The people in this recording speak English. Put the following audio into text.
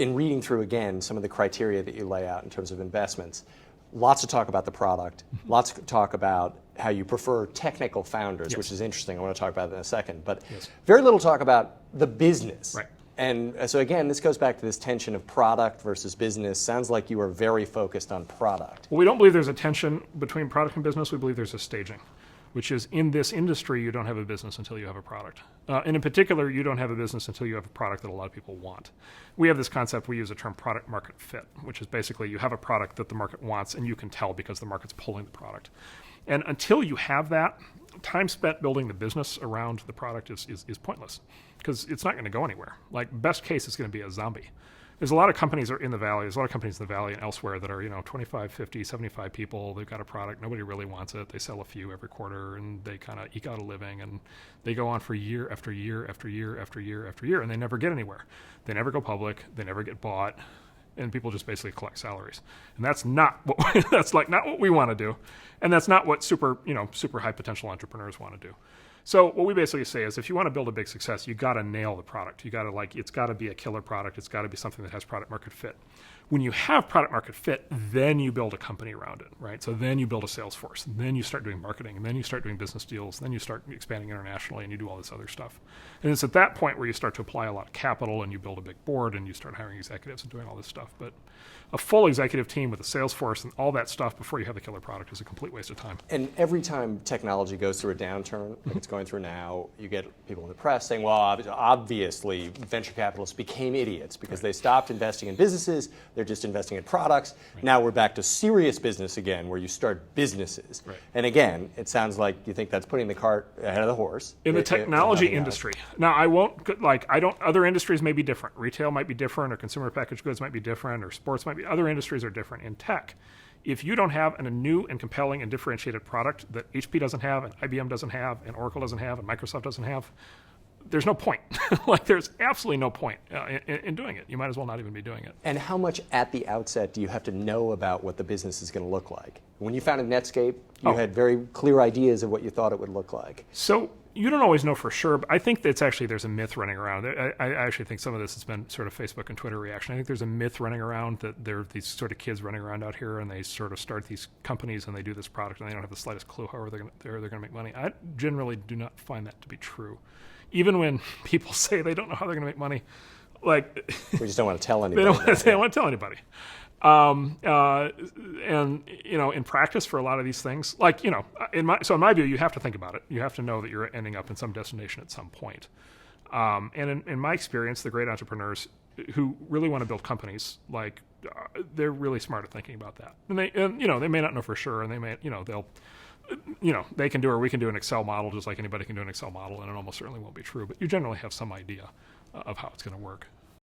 in reading through again some of the criteria that you lay out in terms of investments, lots of talk about the product, lots of talk about how you prefer technical founders, which is interesting. I want to talk about that in a second. But very little talk about the business. Right. And so again, this goes back to this tension of product versus business. Sounds like you are very focused on product. Well, we don't believe there's a tension between product and business. We believe there's a staging, which is in this industry, you don't have a business until you have a product. And in particular, you don't have a business until you have a product that a lot of people want. We have this concept, we use the term product market fit, which is basically you have a product that the market wants and you can tell because the market's pulling the product. And until you have that, time spent building the business around the product is pointless because it's not going to go anywhere. Like best case, it's going to be a zombie. There's a lot of companies are in the valley. There's a lot of companies in the valley and elsewhere that are, 25, 50, 75 people. They've got a product. Nobody really wants it. They sell a few every quarter and they kind of eke out a living and they go on for year after year after year after year after year and they never get anywhere. They never go public. They never get bought. And people just basically collect salaries. And that's not what not what we want to do. And that's not what super high potential entrepreneurs want to do. So what we basically say is if you want to build a big success, you got to nail the product. You got to it's got to be a killer product. It's got to be something that has product market fit. When you have product market fit, then you build a company around it, right? So then you build a sales force, and then you start doing marketing, and then you start doing business deals, then you start expanding internationally, and you do all this other stuff. And it's at that point where you start to apply a lot of capital, and you build a big board, and you start hiring executives and doing all this stuff. But a full executive team with a sales force and all that stuff before you have the killer product is a complete waste of time. And every time technology goes through a downturn, like it's going through now, you get people in the press saying, well, obviously venture capitalists became idiots because they stopped investing in businesses, they're just investing in products. Right. Now we're back to serious business again, where you start businesses. Right. And again, it sounds like you think that's putting the cart ahead of the horse. In the technology industry. Now, other industries may be different. Retail might be different, or consumer packaged goods might be different, or sports might be, other industries are different. In tech, if you don't have a new and compelling and differentiated product that HP doesn't have, and IBM doesn't have, and Oracle doesn't have, and Microsoft doesn't have, there's no point. There's absolutely no point in doing it. You might as well not even be doing it. And how much at the outset do you have to know about what the business is going to look like? When you founded Netscape, you had very clear ideas of what you thought it would look like. So you don't always know for sure, but I think there's a myth running around. I actually think some of this has been sort of Facebook and Twitter reaction. I think there's a myth running around that there are these sort of kids running around out here and they sort of start these companies and they do this product and they don't have the slightest clue how they're going to make money. I generally do not find that to be true. Even when people say they don't know how they're going to make money, we just don't want to tell anybody. They don't want to tell anybody. And in practice for a lot of these things, in my view, you have to think about it. You have to know that you're ending up in some destination at some point. And in my experience, the great entrepreneurs who really want to build companies, they're really smart at thinking about that. And they may not know for sure, and they may, they can do, or we can do an Excel model just like anybody can do an Excel model, and it almost certainly won't be true, but you generally have some idea of how it's going to work.